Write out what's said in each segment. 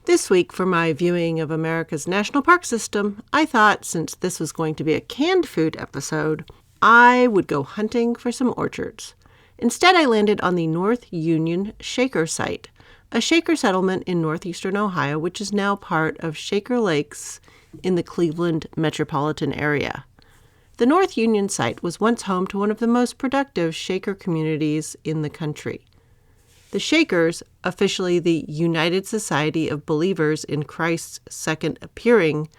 This week, for my viewing of America's national park system, I thought since this was going to be a canned food episode, I would go hunting for some orchards. Instead, I landed on the North Union Shaker site, a Shaker settlement in northeastern Ohio, which is now part of Shaker Lakes in the Cleveland metropolitan area. The North Union site was once home to one of the most productive Shaker communities in the country. The Shakers, officially the United Society of Believers in Christ's Second Appearing,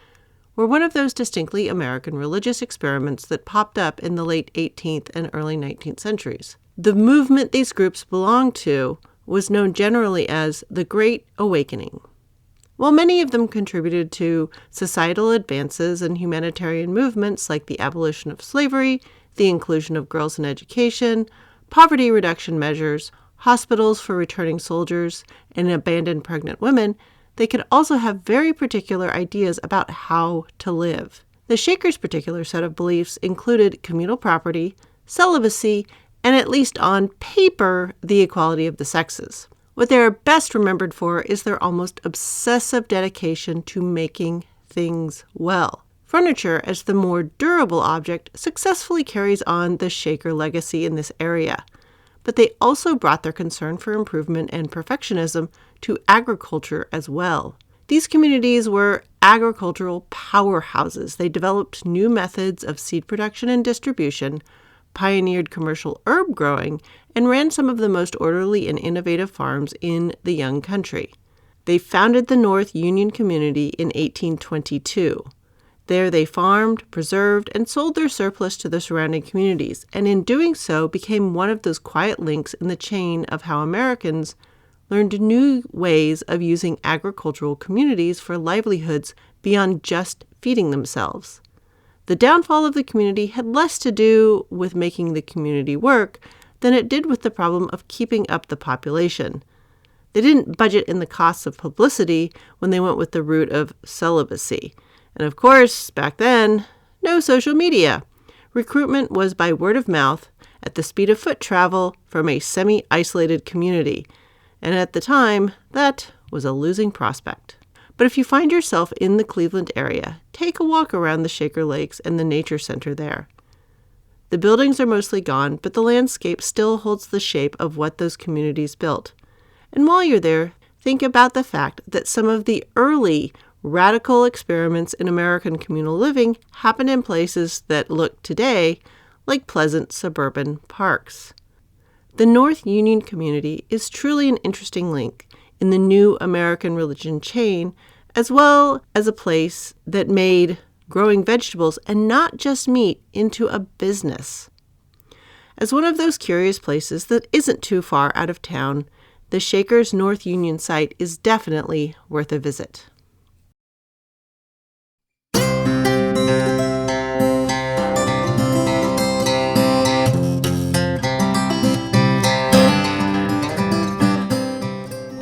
were one of those distinctly American religious experiments that popped up in the late 18th and early 19th centuries. The movement these groups belonged to was known generally as the Great Awakening. While many of them contributed to societal advances and humanitarian movements like the abolition of slavery, the inclusion of girls in education, poverty reduction measures, hospitals for returning soldiers, and abandoned pregnant women, they could also have very particular ideas about how to live. The Shakers' particular set of beliefs included communal property, celibacy, and at least on paper, the equality of the sexes. What they are best remembered for is their almost obsessive dedication to making things well. Furniture, as the more durable object, successfully carries on the Shaker legacy in this area. But they also brought their concern for improvement and perfectionism to agriculture as well. These communities were agricultural powerhouses. They developed new methods of seed production and distribution, pioneered commercial herb growing, and ran some of the most orderly and innovative farms in the young country. They founded the North Union community in 1822. There they farmed, preserved, and sold their surplus to the surrounding communities, and in doing so became one of those quiet links in the chain of how Americans learned new ways of using agricultural communities for livelihoods beyond just feeding themselves. The downfall of the community had less to do with making the community work than it did with the problem of keeping up the population. They didn't budget in the costs of publicity when they went with the route of celibacy. And of course, back then, no social media. Recruitment was by word of mouth at the speed of foot travel from a semi-isolated community. And at the time, that was a losing prospect. But if you find yourself in the Cleveland area, take a walk around the Shaker Lakes and the nature center there. The buildings are mostly gone, but the landscape still holds the shape of what those communities built. And while you're there, think about the fact that some of the early radical experiments in American communal living happened in places that look today like pleasant suburban parks. The North Union community is truly an interesting link in the new American religion chain, as well as a place that made growing vegetables and not just meat into a business. As one of those curious places that isn't too far out of town, the Shakers North Union site is definitely worth a visit.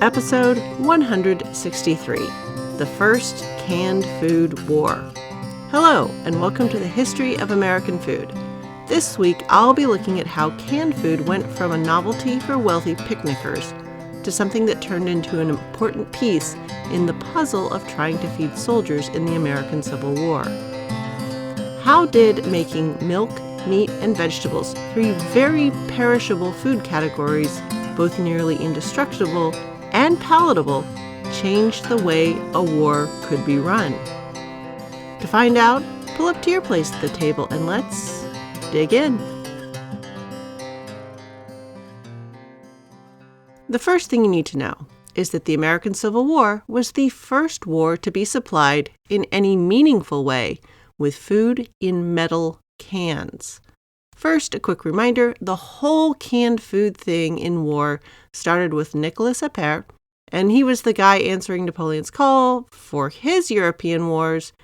Episode 163, The First Canned Food War. Hello, and welcome to the History of American Food. This week, I'll be looking at how canned food went from a novelty for wealthy picnickers to something that turned into an important piece in the puzzle of trying to feed soldiers in the American Civil War. How did making milk, meat, and vegetables, three very perishable food categories, both nearly indestructible and palatable, change the way a war could be run? To find out, pull up to your place at the table and let's dig in. The first thing you need to know is that the American Civil War was the first war to be supplied in any meaningful way with food in metal cans. First, a quick reminder, the whole canned food thing in war started with Nicolas Appert, and he was the guy answering Napoleon's call for his European wars,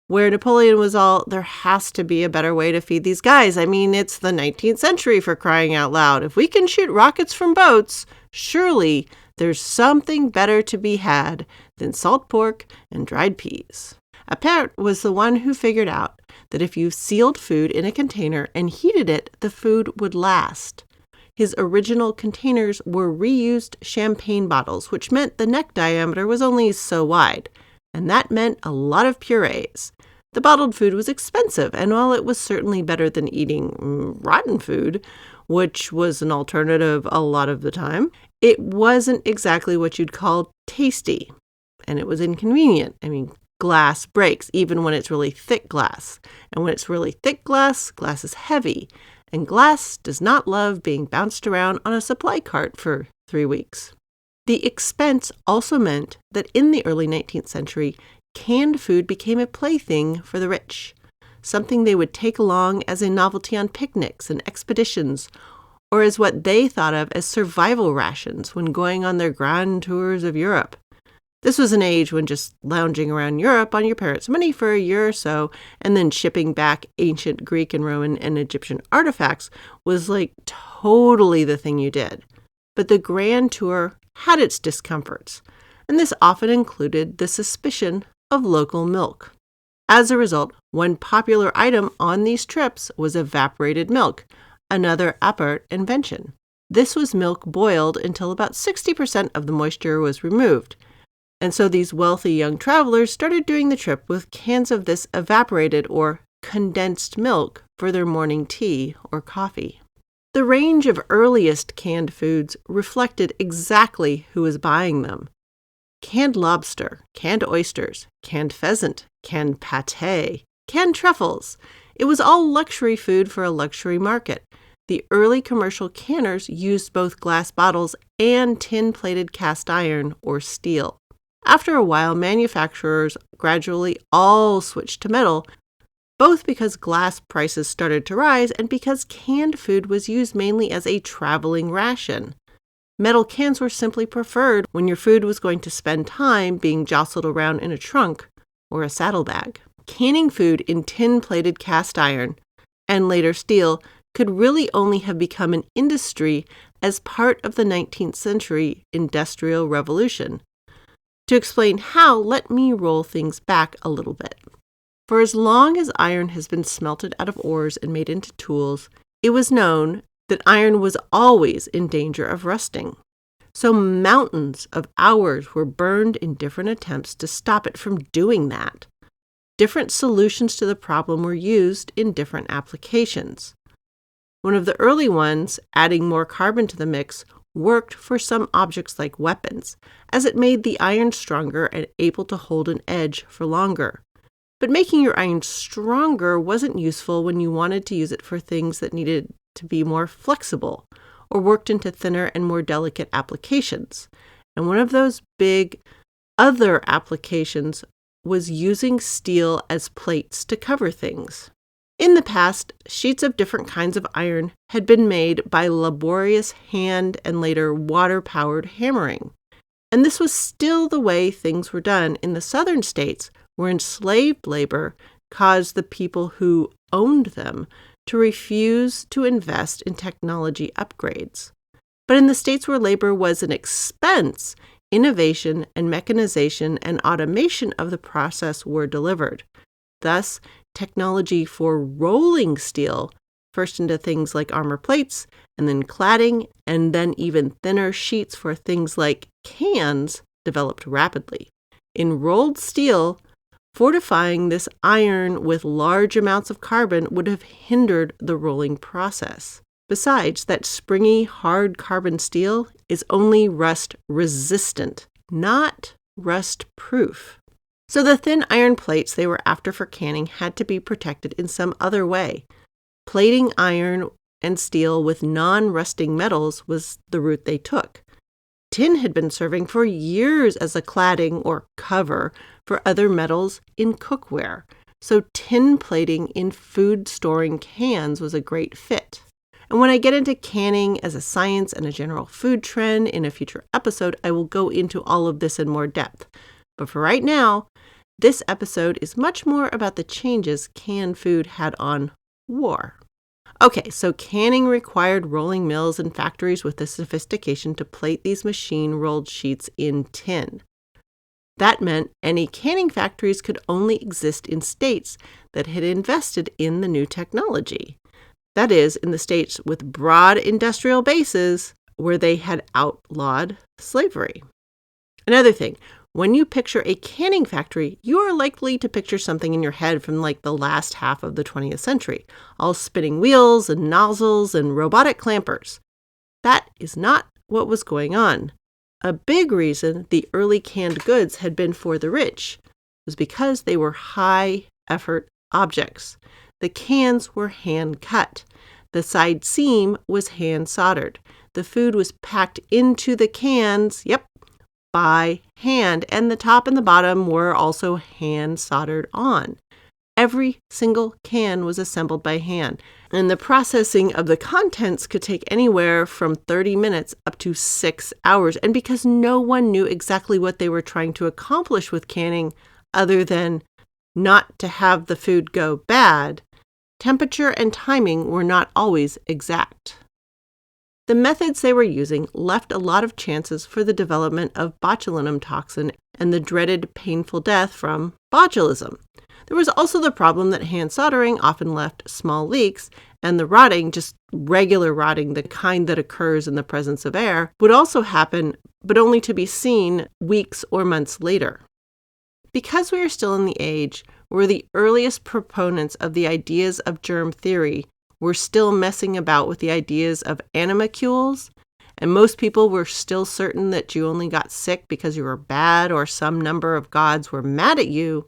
where Napoleon was all, there has to be a better way to feed these guys. I mean, it's the 19th century, for crying out loud. If we can shoot rockets from boats, surely there's something better to be had than salt pork and dried peas. Appert was the one who figured out that if you sealed food in a container and heated it, the food would last. His original containers were reused champagne bottles, which meant the neck diameter was only so wide, and that meant a lot of purees. The bottled food was expensive, and while it was certainly better than eating rotten food, which was an alternative a lot of the time, it wasn't exactly what you'd call tasty, and it was inconvenient. Glass breaks, even when it's really thick glass. And when it's really thick glass, glass is heavy, and glass does not love being bounced around on a supply cart for 3 weeks. The expense also meant that in the early 19th century, canned food became a plaything for the rich, something they would take along as a novelty on picnics and expeditions, or as what they thought of as survival rations when going on their grand tours of Europe. This was an age when just lounging around Europe on your parents' money for a year or so and then shipping back ancient Greek and Roman and Egyptian artifacts was like totally the thing you did. But the grand tour had its discomforts, and this often included the suspicion of local milk. As a result, one popular item on these trips was evaporated milk, another apart invention. This was milk boiled until about 60% of the moisture was removed. And so these wealthy young travelers started doing the trip with cans of this evaporated or condensed milk for their morning tea or coffee. The range of earliest canned foods reflected exactly who was buying them. Canned lobster, canned oysters, canned pheasant, canned pâté, canned truffles. It was all luxury food for a luxury market. The early commercial canners used both glass bottles and tin-plated cast iron or steel. After a while, manufacturers gradually all switched to metal, both because glass prices started to rise and because canned food was used mainly as a traveling ration. Metal cans were simply preferred when your food was going to spend time being jostled around in a trunk or a saddlebag. Canning food in tin-plated cast iron, and later steel, could really only have become an industry as part of the 19th century Industrial Revolution. To explain how, let me roll things back a little bit. For as long as iron has been smelted out of ores and made into tools, it was known that iron was always in danger of rusting. So mountains of hours were burned in different attempts to stop it from doing that. Different solutions to the problem were used in different applications. One of the early ones, adding more carbon to the mix, worked for some objects like weapons, as it made the iron stronger and able to hold an edge for longer. But making your iron stronger wasn't useful when you wanted to use it for things that needed to be more flexible or worked into thinner and more delicate applications. And one of those big other applications was using steel as plates to cover things. In the past, sheets of different kinds of iron had been made by laborious hand and later water-powered hammering. And this was still the way things were done in the southern states, where enslaved labor caused the people who owned them to refuse to invest in technology upgrades. But in the states where labor was an expense, innovation and mechanization and automation of the process were delivered. Thus, technology for rolling steel, first into things like armor plates, and then cladding, and then even thinner sheets for things like cans, developed rapidly. In rolled steel, fortifying this iron with large amounts of carbon would have hindered the rolling process. Besides, that springy, hard carbon steel is only rust-resistant, not rust-proof. So the thin iron plates they were after for canning had to be protected in some other way. Plating iron and steel with non-rusting metals was the route they took. Tin had been serving for years as a cladding or cover for other metals in cookware, so tin plating in food storing cans was a great fit. And when I get into canning as a science and a general food trend in a future episode, I will go into all of this in more depth. But for right now, this episode is much more about the changes canned food had on war. Okay, so canning required rolling mills and factories with the sophistication to plate these machine-rolled sheets in tin. That meant any canning factories could only exist in states that had invested in the new technology. That is, in the states with broad industrial bases where they had outlawed slavery. Another thing, when you picture a canning factory, you are likely to picture something in your head from like the last half of the 20th century, all spinning wheels and nozzles and robotic clampers. That is not what was going on. A big reason the early canned goods had been for the rich was because they were high-effort objects. The cans were hand-cut. The side seam was hand-soldered. The food was packed into the cans, by hand, and the top and the bottom were also hand-soldered on. Every single can was assembled by hand, and the processing of the contents could take anywhere from 30 minutes up to 6 hours. And because no one knew exactly what they were trying to accomplish with canning other than not to have the food go bad, temperature and timing were not always exact. The methods they were using left a lot of chances for the development of botulinum toxin and the dreaded painful death from botulism. There was also the problem that hand soldering often left small leaks, and the rotting, just regular rotting, the kind that occurs in the presence of air, would also happen, but only to be seen weeks or months later. Because we are still in the age where the earliest proponents of the ideas of germ theory were still messing about with the ideas of animalcules, and most people were still certain that you only got sick because you were bad or some number of gods were mad at you,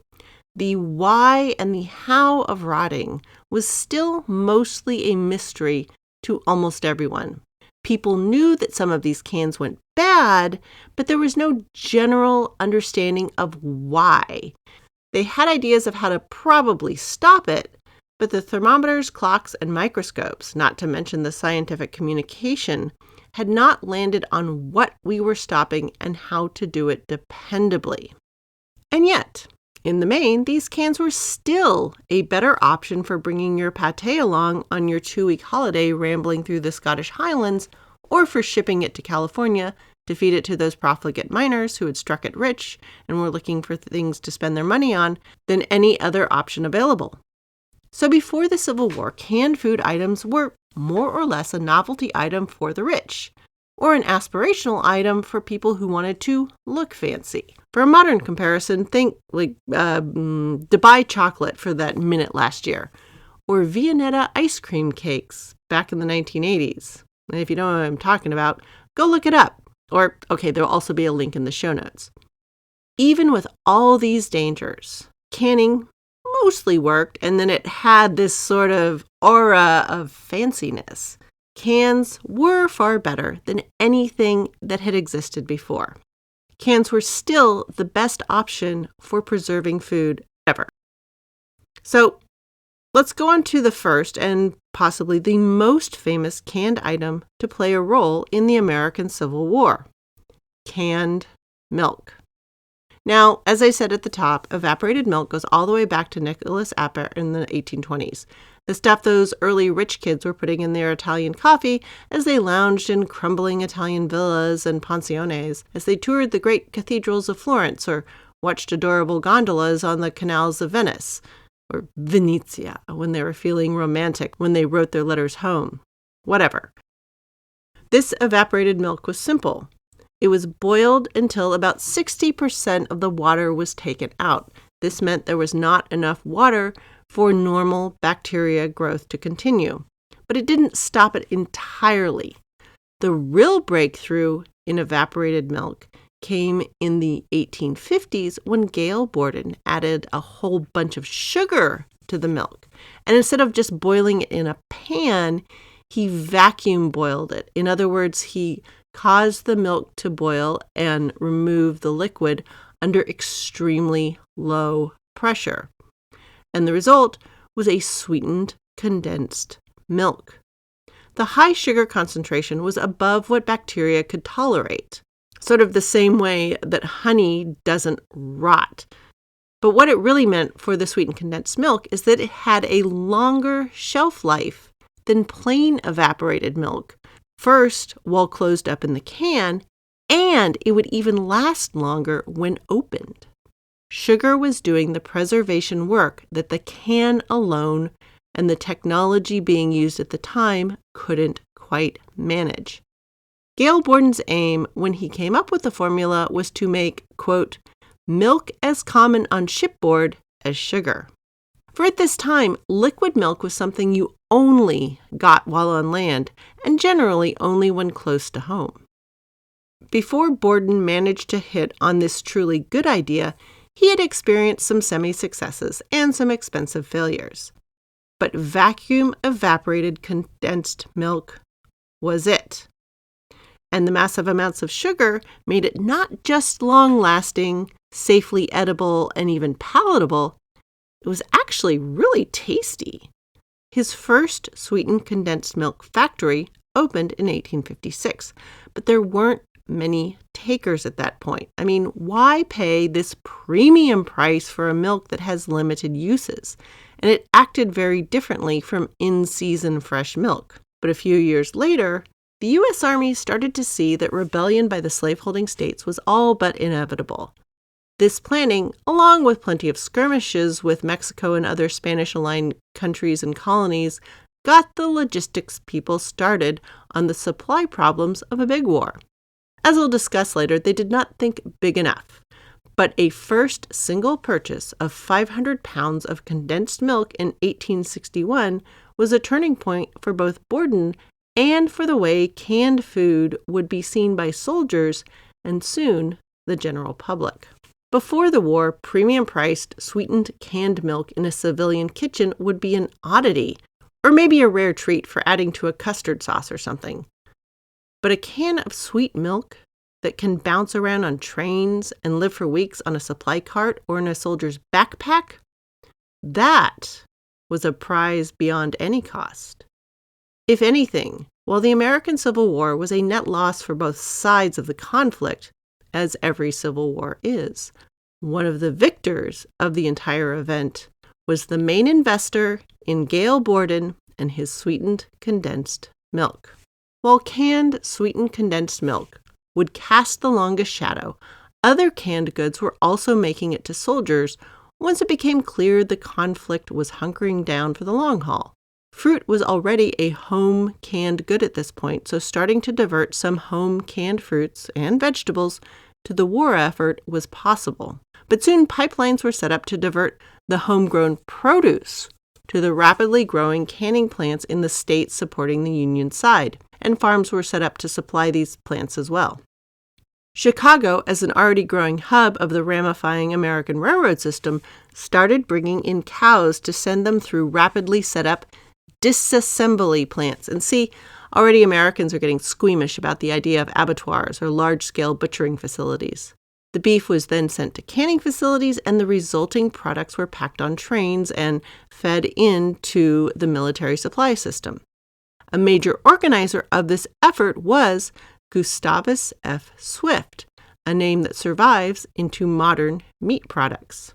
the why and the how of rotting was still mostly a mystery to almost everyone. People knew that some of these cans went bad, but there was no general understanding of why. They had ideas of how to probably stop it, but the thermometers, clocks, and microscopes, not to mention the scientific communication, had not landed on what we were stopping and how to do it dependably. And yet, in the main, these cans were still a better option for bringing your pâté along on your 2-week holiday rambling through the Scottish Highlands, or for shipping it to California to feed it to those profligate miners who had struck it rich and were looking for things to spend their money on, than any other option available. So before the Civil War, canned food items were more or less a novelty item for the rich, or an aspirational item for people who wanted to look fancy. For a modern comparison, think like Dubai chocolate for that minute last year, or Vienetta ice cream cakes back in the 1980s. And if you don't know what I'm talking about, go look it up. Or, okay, there'll also be a link in the show notes. Even with all these dangers, canning mostly worked, and then it had this sort of aura of fanciness. Cans were far better than anything that had existed before. Cans were still the best option for preserving food ever. So let's go on to the first and possibly the most famous canned item to play a role in the American Civil War: canned milk. Now, as I said at the top, evaporated milk goes all the way back to Nicholas Appert in the 1820s. The stuff those early rich kids were putting in their Italian coffee as they lounged in crumbling Italian villas and pensiones, as they toured the great cathedrals of Florence or watched adorable gondolas on the canals of Venice, or Venezia when they were feeling romantic, when they wrote their letters home. Whatever. This evaporated milk was simple. It was boiled until about 60% of the water was taken out. This meant there was not enough water for normal bacteria growth to continue. But it didn't stop it entirely. The real breakthrough in evaporated milk came in the 1850s when Gail Borden added a whole bunch of sugar to the milk. And instead of just boiling it in a pan, he vacuum boiled it. In other words, he caused the milk to boil and remove the liquid under extremely low pressure. And the result was a sweetened, condensed milk. The high sugar concentration was above what bacteria could tolerate, sort of the same way that honey doesn't rot. But what it really meant for the sweetened condensed milk is that it had a longer shelf life than plain evaporated milk. First, while closed up in the can, and it would even last longer when opened. Sugar was doing the preservation work that the can alone and the technology being used at the time couldn't quite manage. Gail Borden's aim when he came up with the formula was to make, quote, milk as common on shipboard as sugar. For at this time, liquid milk was something you only got while on land, and generally only when close to home. Before Borden managed to hit on this truly good idea, he had experienced some semi-successes and some expensive failures. But vacuum evaporated condensed milk was it. And the massive amounts of sugar made it not just long-lasting, safely edible, and even palatable, it was actually really tasty. His first sweetened condensed milk factory opened in 1856, but there weren't many takers at that point. I mean, why pay this premium price for a milk that has limited uses? And it acted very differently from in-season fresh milk. But a few years later, the U.S. Army started to see that rebellion by the slaveholding states was all but inevitable. This planning, along with plenty of skirmishes with Mexico and other Spanish-aligned countries and colonies, got the logistics people started on the supply problems of a big war. As we'll discuss later, they did not think big enough, but a first single purchase of 500 pounds of condensed milk in 1861 was a turning point for both Borden and for the way canned food would be seen by soldiers and soon the general public. Before the war, premium-priced sweetened canned milk in a civilian kitchen would be an oddity, or maybe a rare treat for adding to a custard sauce or something. But a can of sweet milk that can bounce around on trains and live for weeks on a supply cart or in a soldier's backpack, that was a prize beyond any cost. If anything, while the American Civil War was a net loss for both sides of the conflict, as every civil war is, one of the victors of the entire event was the main investor in Gail Borden and his sweetened condensed milk. While canned sweetened condensed milk would cast the longest shadow, other canned goods were also making it to soldiers once it became clear the conflict was hunkering down for the long haul. Fruit was already a home canned good at this point, so starting to divert some home canned fruits and vegetables to the war effort was possible. But soon pipelines were set up to divert the homegrown produce to the rapidly growing canning plants in the states supporting the Union side, and farms were set up to supply these plants as well. Chicago, as an already growing hub of the ramifying American railroad system, started bringing in cows to send them through rapidly set up disassembly plants. And see, already Americans are getting squeamish about the idea of abattoirs or large-scale butchering facilities. The beef was then sent to canning facilities, and the resulting products were packed on trains and fed into the military supply system. A major organizer of this effort was Gustavus F. Swift, a name that survives into modern meat products.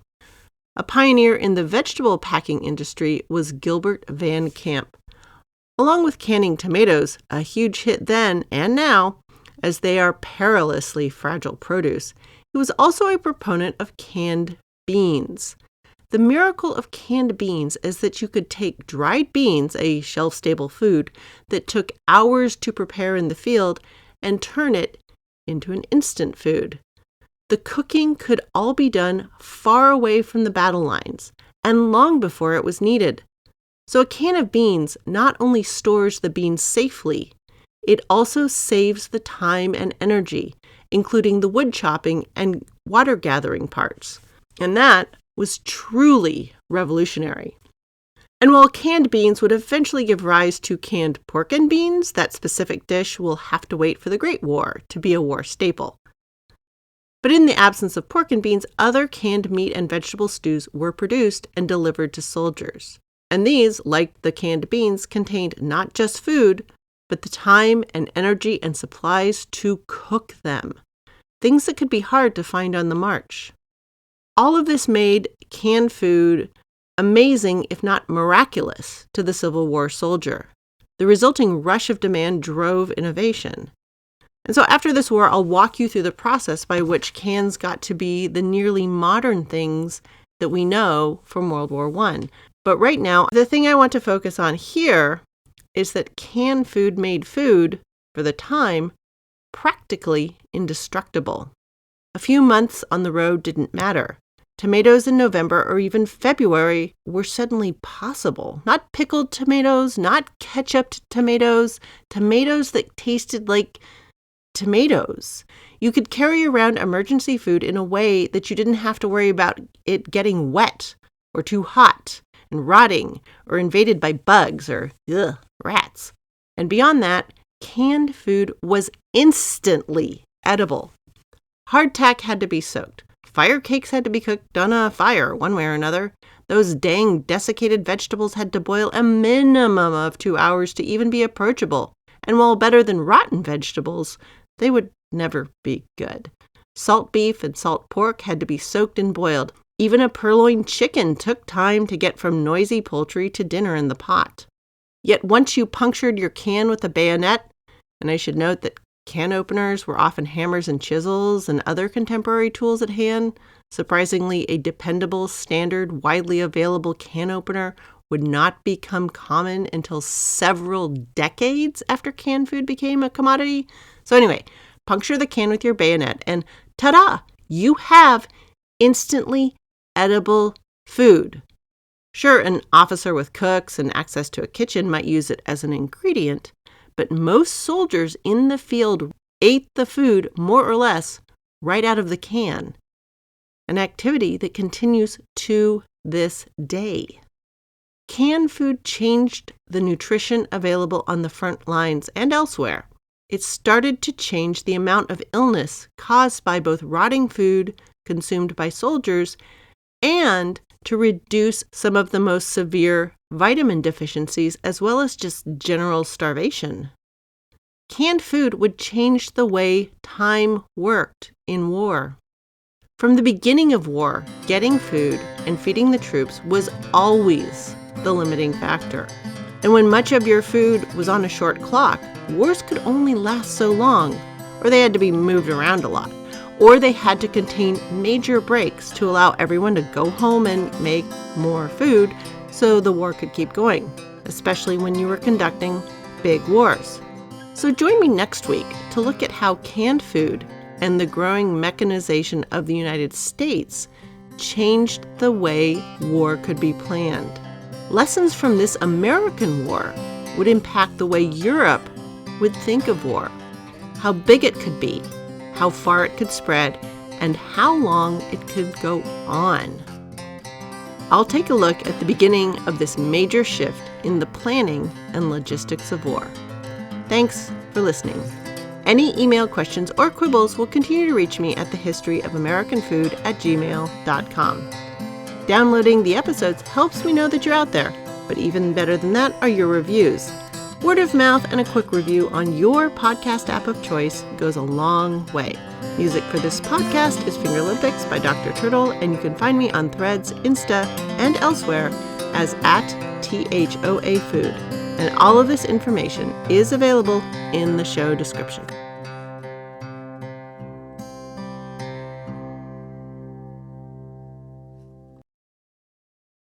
A pioneer in the vegetable packing industry was Gilbert Van Camp. Along with canning tomatoes, a huge hit then and now, as they are perilously fragile produce, he was also a proponent of canned beans. The miracle of canned beans is that you could take dried beans, a shelf-stable food that took hours to prepare in the field, and turn it into an instant food. The cooking could all be done far away from the battle lines and long before it was needed. So a can of beans not only stores the beans safely, it also saves the time and energy, including the wood chopping and water gathering parts. And that was truly revolutionary. And while canned beans would eventually give rise to canned pork and beans, that specific dish will have to wait for the Great War to be a war staple. But in the absence of pork and beans, other canned meat and vegetable stews were produced and delivered to soldiers. And these, like the canned beans, contained not just food, but the time and energy and supplies to cook them, things that could be hard to find on the march. All of this made canned food amazing, if not miraculous, to the Civil War soldier. The resulting rush of demand drove innovation. And so after this war, I'll walk you through the process by which cans got to be the nearly modern things that we know from World War I. But right now, the thing I want to focus on here is that canned food made food, for the time, practically indestructible. A few months on the road didn't matter. Tomatoes in November or even February were suddenly possible. Not pickled tomatoes, not ketchuped tomatoes, tomatoes that tasted like tomatoes. You could carry around emergency food in a way that you didn't have to worry about it getting wet or too hot and rotting or invaded by bugs or rats. And beyond that, canned food was instantly edible. Hardtack had to be soaked. Fire cakes had to be cooked on a fire one way or another. Those dang desiccated vegetables had to boil a minimum of 2 hours to even be approachable. And while better than rotten vegetables, they would never be good. Salt beef and salt pork had to be soaked and boiled. Even a purloined chicken took time to get from noisy poultry to dinner in the pot. Yet once you punctured your can with a bayonet, and I should note that can openers were often hammers and chisels and other contemporary tools at hand. Surprisingly, a dependable, standard, widely available can opener would not become common until several decades after canned food became a commodity. So anyway, puncture the can with your bayonet and ta-da! You have instantly edible food. Sure, an officer with cooks and access to a kitchen might use it as an ingredient, but most soldiers in the field ate the food, more or less, right out of the can, an activity that continues to this day. Canned food changed the nutrition available on the front lines and elsewhere. It started to change the amount of illness caused by both rotting food consumed by soldiers and to reduce some of the most severe vitamin deficiencies as well as just general starvation. Canned food would change the way time worked in war. From the beginning of war, getting food and feeding the troops was always the limiting factor. And when much of your food was on a short clock, wars could only last so long, or they had to be moved around a lot, or they had to contain major breaks to allow everyone to go home and make more food so the war could keep going, especially when you were conducting big wars. So join me next week to look at how canned food and the growing mechanization of the United States changed the way war could be planned. Lessons from this American war would impact the way Europe would think of war, how big it could be, how far it could spread, and how long it could go on. I'll take a look at the beginning of this major shift in the planning and logistics of war. Thanks for listening. Any email questions or quibbles will continue to reach me at thehistoryofamericanfood@gmail.com. Downloading the episodes helps me know that you're out there, but even better than that are your reviews. Word of mouth and a quick review on your podcast app of choice goes a long way. Music for this podcast is Fingerlympics by Dr. Turtle, and you can find me on Threads, Insta, and elsewhere as @THOA Food. And all of this information is available in the show description.